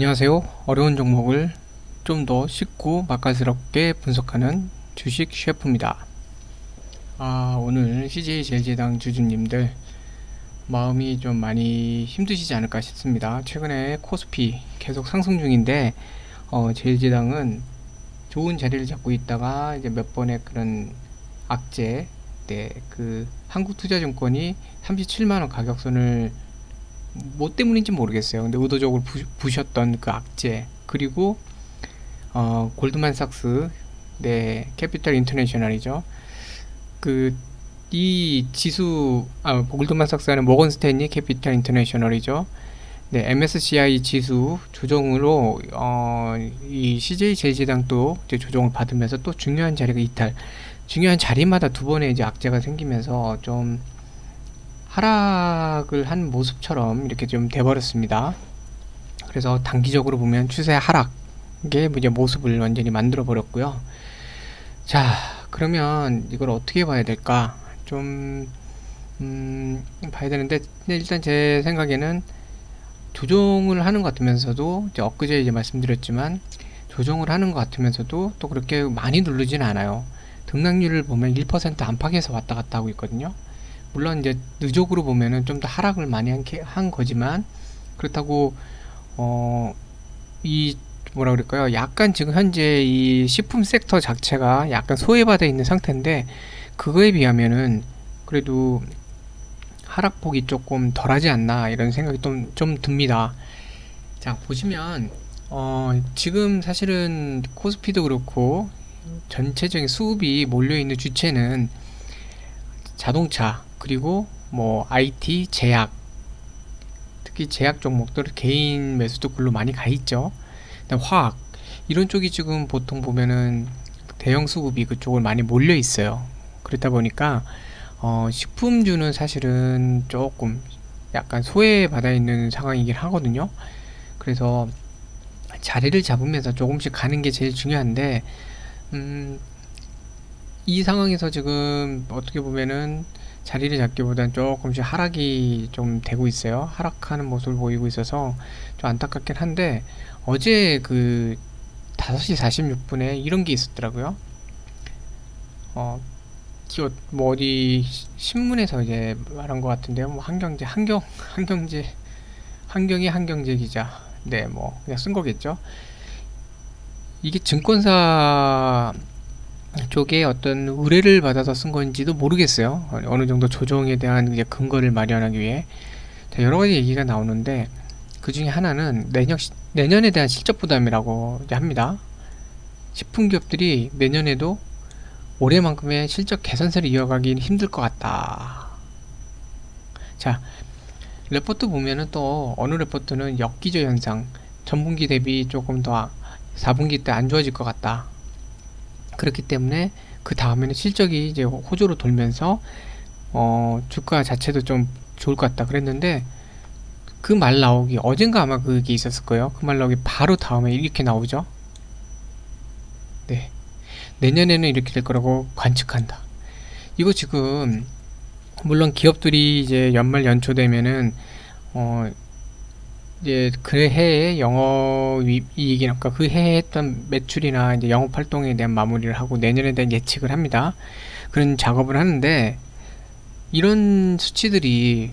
안녕하세요. 어려운 종목을 좀 더 쉽고 맛깔스럽게 분석하는 주식 셰프입니다. 오늘 CJ제일제당 주주님들 마음이 좀 많이 힘드시지 않을까 싶습니다. 최근에 코스피 계속 상승 중인데 제일제당은 좋은 자리를 잡고 있다가 이제 몇 번의 그런 악재, 그 한국투자증권이 37만원 가격선을 뭐 때문인지 모르겠어요. 근데 의도적으로 부셨던 그 악재, 그리고 골드만삭스, 캐피탈 인터내셔널이죠. 그 이 지수, 골드만삭스는 모건 스탠리 캐피탈 인터내셔널이죠. MSCI 지수 조정으로 이 CJ 제일제당도 이제 조정을 받으면서 또 중요한 자리가 이탈, 중요한 자리마다 두 번의 이제 악재가 생기면서 좀 하락을 한 모습처럼 이렇게 좀 돼버렸습니다. 그래서 단기적으로 보면 추세 하락의 이제 모습을 완전히 만들어 버렸고요. 자, 그러면 이걸 어떻게 봐야 될까? 좀 봐야 되는데, 일단 제 생각에는 조정을 하는 것 같으면서도, 이제 엊그제 이제 말씀드렸지만 조정을 하는 것 같으면서도 또 그렇게 많이 누르지는 않아요. 등락률을 보면 1% 안팎에서 왔다 갔다 하고 있거든요. 물론 이제 누적으로 보면은 좀 더 하락을 많이 한 거지만, 그렇다고 이 뭐라 그럴까요? 약간 지금 현재 이 식품 섹터 자체가 약간 소외받아 있는 상태인데, 그거에 비하면은 그래도 하락폭이 조금 덜하지 않나 이런 생각이 좀 듭니다. 자, 보시면 지금 사실은 코스피도 그렇고 전체적인 수급이 몰려있는 주체는 자동차, 그리고 뭐 IT, 제약, 특히 제약 종목들 개인 매수도 글로 많이 가 있죠. 화학, 이런 쪽이 지금 보통 보면은 대형 수급이 그쪽을 많이 몰려 있어요. 그렇다 보니까 식품주는 사실은 조금 약간 소외받아 있는 상황이긴 하거든요. 그래서 자리를 잡으면서 조금씩 가는 게 제일 중요한데, 이 상황에서 지금 어떻게 보면은 자리를 잡기보단 조금씩 하락이 좀 되고 있어요. 하락하는 모습을 보이고 있어서 좀 안타깝긴 한데, 어제 그 5시 46분에 이런 게 있었더라고요. 뭐 어디 신문에서 이제 말한 것 같은데요. 뭐 한경제 기자. 뭐 그냥 쓴 거겠죠. 이게 증권사 쪽에 어떤 의뢰를 받아서 쓴 건지도 모르겠어요. 어느 정도 조정에 대한 이제 근거를 마련하기 위해. 자, 여러 가지 얘기가 나오는데, 그 중에 하나는 내년에 대한 실적 부담이라고 이제 합니다. 식품 기업들이 내년에도 올해만큼의 실적 개선세를 이어가기 힘들 것 같다. 자, 레포트 보면은 또 어느 레포트는 역기저 현상, 전분기 대비 조금 더 4분기 때 안 좋아질 것 같다. 그렇기 때문에 그 다음에는 실적이 이제 호조로 돌면서 주가 자체도 좀 좋을 것 같다 그랬는데, 그 말 나오기 어젠가 아마 그게 있었을 거예요. 그 말 나오기 바로 다음에 이렇게 나오죠. 내년에는 이렇게 될 거라고 관측한다. 이거 지금 물론 기업들이 이제 연말 연초 되면은 이제 그 해의 영업이익이나 그 해에 했던 매출이나 이제 영업 활동에 대한 마무리를 하고 내년에 대한 예측을 합니다. 그런 작업을 하는데, 이런 수치들이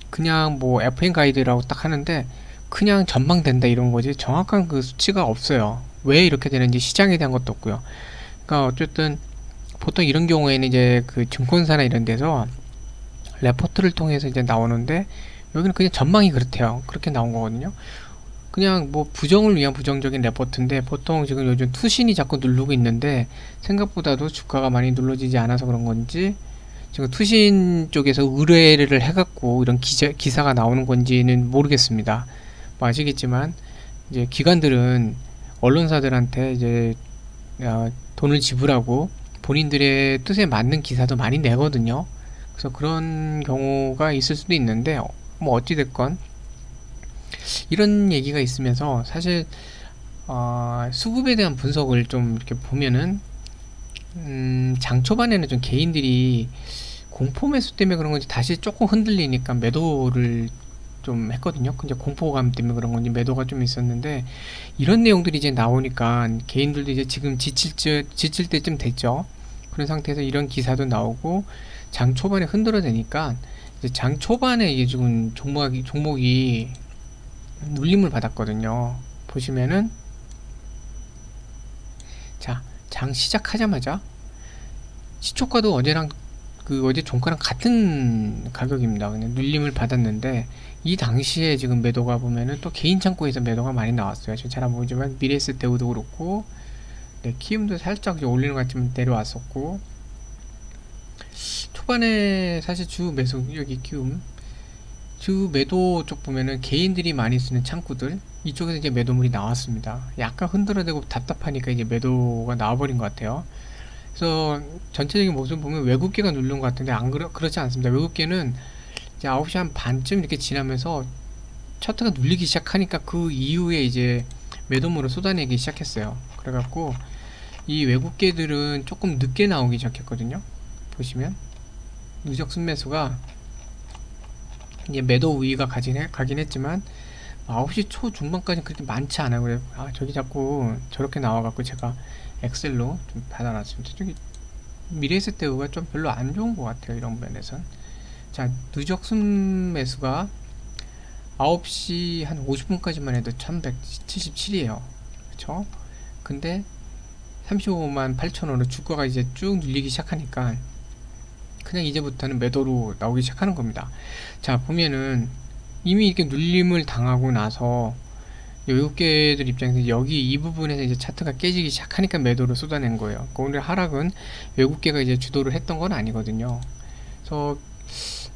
그냥 뭐 FN 가이드라고 딱 하는데 그냥 전망된다 이런 거지 정확한 그 수치가 없어요. 왜 이렇게 되는지 시장에 대한 것도 없고요. 그러니까 어쨌든 보통 이런 경우에는 이제 그 증권사나 이런 데서 레포트를 통해서 이제 나오는데, 여기는 그냥 전망이 그렇대요. 그렇게 나온 거거든요. 그냥 뭐 부정을 위한 부정적인 레포트인데, 보통 지금 요즘 투신이 자꾸 누르고 있는데 생각보다도 주가가 많이 눌러지지 않아서 그런 건지, 지금 투신 쪽에서 의뢰를 해갖고 이런 기사가 나오는 건지는 모르겠습니다. 뭐 아시겠지만 이제 기관들은 언론사들한테 이제 돈을 지불하고 본인들의 뜻에 맞는 기사도 많이 내거든요. 그래서 그런 경우가 있을 수도 있는데, 뭐 어찌됐건 이런 얘기가 있으면서 사실 수급에 대한 분석을 좀 이렇게 보면은 장 초반에는 좀 개인들이 공포 매수 때문에 그런 건지 다시 조금 흔들리니까 매도를 좀 했거든요. 근데 공포감 때문에 그런 건지 매도가 좀 있었는데, 이런 내용들이 이제 나오니까 개인들도 이제 지금 지칠 때쯤 됐죠. 그런 상태에서 이런 기사도 나오고, 장 초반에 흔들어대니까 이제 장 초반에 이게 지금 종목이 눌림을 받았거든요. 보시면은, 자, 장 시작하자마자 시초가도 어제 종가랑 같은 가격입니다. 그냥 눌림을 받았는데, 이 당시에 지금 매도가 보면은 또 개인 창고에서 매도가 많이 나왔어요. 지금 잘 안 보이지만 미래에셋대우도 그렇고, 네, 키움도 살짝 이제 올리는 것 같지만 내려왔었고, 초반에 사실 주 매수, 여기 키움 주 매도 쪽 보면은 개인들이 많이 쓰는 창구들, 이쪽에서 이제 매도물이 나왔습니다. 약간 흔들어대고 답답하니까 이제 매도가 나와버린 것 같아요. 그래서 전체적인 모습 보면 외국계가 누른 것 같은데, 그렇지 않습니다. 외국계는 이제 9시 한 반쯤 이렇게 지나면서 차트가 눌리기 시작하니까 그 이후에 이제 매도물을 쏟아내기 시작했어요. 그래갖고 이 외국계들은 조금 늦게 나오기 시작했거든요. 보시면 누적 순매수가 이제 매도 우위가 가긴 했지만 9시 초 중반까지는 그렇게 많지 않아요. 그래, 저기 자꾸 저렇게 나와갖고 제가 엑셀로 좀 받아놨습니다. 저기 미래에셋대우가 좀 별로 안 좋은 것 같아요. 이런 면에선. 자, 누적 순매수가 9시 한 50분까지만 해도 1177이에요. 그쵸? 근데 35만 8천원으로 주가가 이제 쭉 눌리기 시작하니까 그냥 이제부터는 매도로 나오기 시작하는 겁니다. 자, 보면은 이미 이렇게 눌림을 당하고 나서 외국계들 입장에서 여기 이 부분에서 이제 차트가 깨지기 시작하니까 매도를 쏟아낸 거예요. 그러니까 오늘 하락은 외국계가 이제 주도를 했던 건 아니거든요. 그래서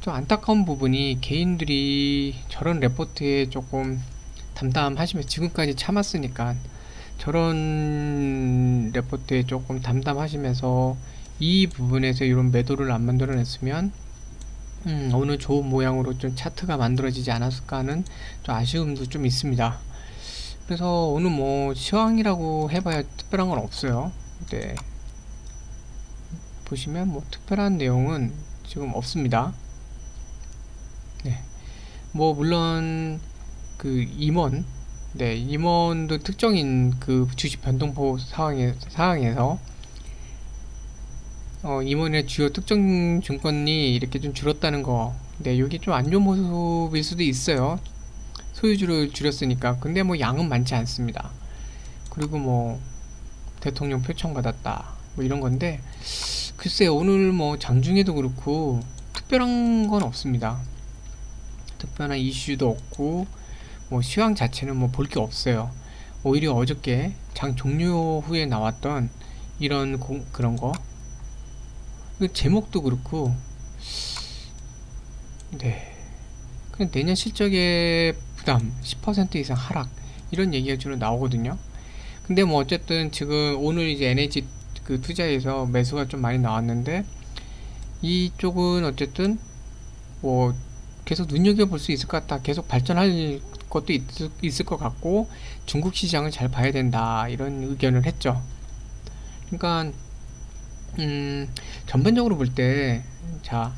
좀 안타까운 부분이, 개인들이 저런 레포트에 조금 담담하시면서 지금까지 참았으니까 저런 레포트에 조금 담담하시면서 이 부분에서 이런 매도를 안 만들어냈으면 오늘 좋은 모양으로 좀 차트가 만들어지지 않았을까 하는 좀 아쉬움도 좀 있습니다. 그래서 오늘 뭐 시황이라고 해봐야 특별한 건 없어요. 네, 보시면 뭐 특별한 내용은 지금 없습니다. 네, 뭐 물론 그 임원도 특정인 그 주식 변동폭 상황에서 임원의 주요 특정 증권이 이렇게 좀 줄었다는 거, 네, 이게 좀 안 좋은 모습일 수도 있어요. 소유주를 줄였으니까. 근데 뭐 양은 많지 않습니다. 그리고 뭐 대통령 표창 받았다 뭐 이런 건데, 글쎄 오늘 뭐 장중에도 그렇고 특별한 건 없습니다. 특별한 이슈도 없고 뭐 시황 자체는 뭐 볼 게 없어요. 오히려 어저께 장 종료 후에 나왔던 이런 그런 거, 그 제목도 그렇고, 네, 그냥 내년 실적의 부담 10% 이상 하락, 이런 얘기가 주로 나오거든요. 근데 뭐 어쨌든 지금 오늘 이제 NH 그 투자에서 매수가 좀 많이 나왔는데, 이쪽은 어쨌든 뭐 계속 눈여겨볼 수 있을 것 같다. 계속 발전할 것도 있을 것 같고, 중국 시장을 잘 봐야 된다, 이런 의견을 했죠. 그러니까 전반적으로 볼 때, 자,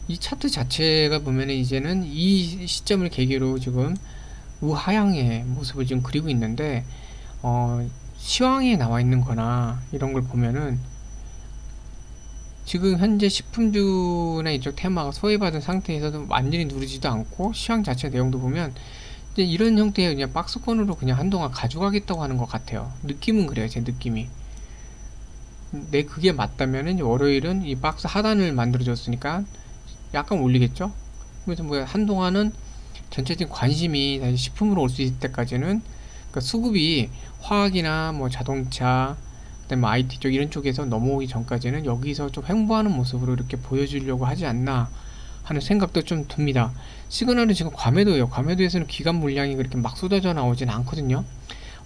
이 차트 자체가 보면은 이제는 이 시점을 계기로 지금 우하향의 모습을 지금 그리고 있는데, 시황에 나와 있는 거나 이런 걸 보면은 지금 현재 식품주나 이쪽 테마가 소외받은 상태에서도 완전히 누르지도 않고, 시황 자체 내용도 보면 이제 이런 형태의 그냥 박스권으로 그냥 한동안 가져가겠다고 하는 것 같아요. 느낌은 그래요. 제 느낌이. 그게 맞다면은 월요일은 이 박스 하단을 만들어줬으니까 약간 올리겠죠. 그래서 뭐 한동안은 전체적인 관심이 다시 식품으로 올 수 있을 때까지는, 그러니까 수급이 화학이나 뭐 자동차, 그다음에 IT 쪽 이런 쪽에서 넘어오기 전까지는 여기서 좀 횡보하는 모습으로 이렇게 보여주려고 하지 않나 하는 생각도 좀 듭니다. 시그널은 지금 과매도예요. 과매도에서는 기관 물량이 그렇게 막 쏟아져 나오진 않거든요.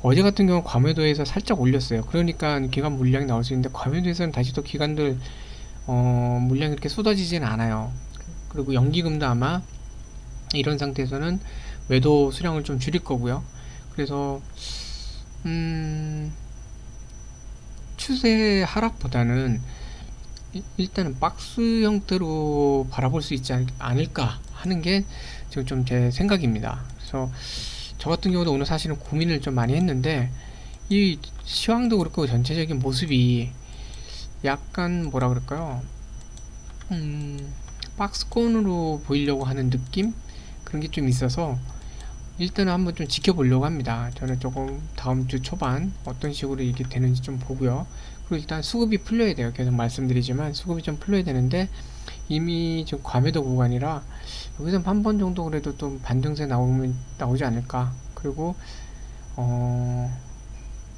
어제 같은 경우는 과매도에서 살짝 올렸어요. 그러니까 기관 물량이 나올 수 있는데, 과매도에서는 다시 또 기관들 물량이 이렇게 쏟아지진 않아요. 그리고 연기금도 아마 이런 상태에서는 매도 수량을 좀 줄일 거고요. 그래서 추세 하락보다는 일단은 박스 형태로 바라볼 수 있지 않을까 하는 게 지금 좀 제 생각입니다. 그래서 저 같은 경우도 오늘 사실은 고민을 좀 많이 했는데 이 시황도 그렇고 전체적인 모습이 약간 뭐라 그럴까요? 박스권으로 보이려고 하는 느낌? 그런 게 좀 있어서 일단은 한번 좀 지켜보려고 합니다. 저는 조금 다음 주 초반 어떤 식으로 이게 되는지 좀 보고요. 그리고 일단 수급이 풀려야 돼요. 계속 말씀드리지만 수급이 좀 풀려야 되는데 이미 좀 과매도 구간이라 여기서 한 번 정도 그래도 좀 반등세 나오지 않을까. 그리고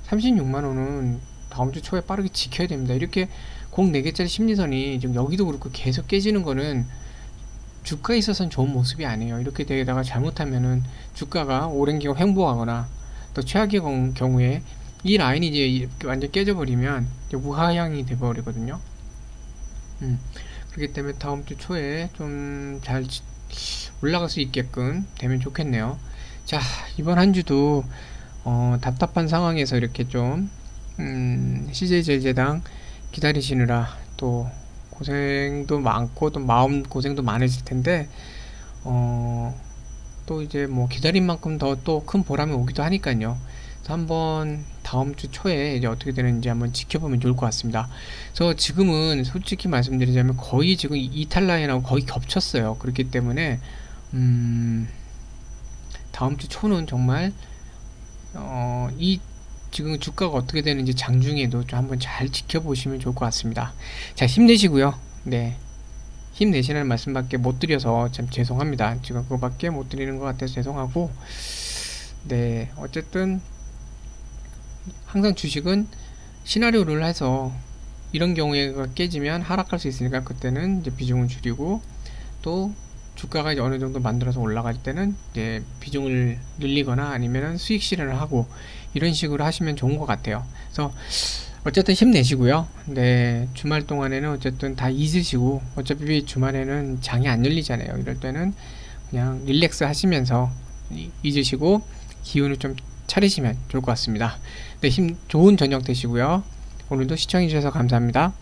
36만 원은 다음 주 초에 빠르게 지켜야 됩니다. 이렇게 공 4개짜리 심리선이 지금 여기도 그렇고 계속 깨지는 거는 주가에 있어서는 좋은 모습이 아니에요. 이렇게 되다가 잘못하면은 주가가 오랜 기간 횡보하거나 또 최악의 경우에 이 라인이 이제 이렇게 완전 깨져버리면 이제 우하향이 돼버리거든요. 그렇기 때문에 다음 주 초에 좀 잘 올라갈 수 있게끔 되면 좋겠네요. 자, 이번 한 주도 답답한 상황에서 이렇게 좀 CJ제재당 기다리시느라 또 고생도 많고 또 마음 고생도 많으실 텐데 또 이제 뭐 기다린 만큼 더 또 큰 보람이 오기도 하니까요. 그래서 한번 다음 주 초에 이제 어떻게 되는지 한번 지켜보면 좋을 것 같습니다. 그래서 지금은 솔직히 말씀드리자면 거의 지금 이탈 라인하고 거의 겹쳤어요. 그렇기 때문에 다음 주 초는 정말 이 지금 주가가 어떻게 되는지 장중에도 좀 한번 잘 지켜보시면 좋을 것 같습니다. 자, 힘내시고요. 네, 힘내시라는 말씀밖에 못 드려서 참 죄송합니다. 지금 그거밖에 못 드리는 것 같아서 죄송하고, 네, 어쨌든 항상 주식은 시나리오를 해서 이런 경우가 깨지면 하락할 수 있으니까 그때는 이제 비중을 줄이고, 또 주가가 이제 어느 정도 만들어서 올라갈 때는 이제 비중을 늘리거나 아니면은 수익 실현을 하고 이런 식으로 하시면 좋은 것 같아요. 그래서 어쨌든 힘내시고요. 네, 주말 동안에는 어쨌든 다 잊으시고 어차피 주말에는 장이 안 열리잖아요. 이럴 때는 그냥 릴렉스 하시면서 잊으시고 기운을 좀 차리시면 좋을 것 같습니다. 네, 힘 좋은 저녁 되시고요. 오늘도 시청해 주셔서 감사합니다.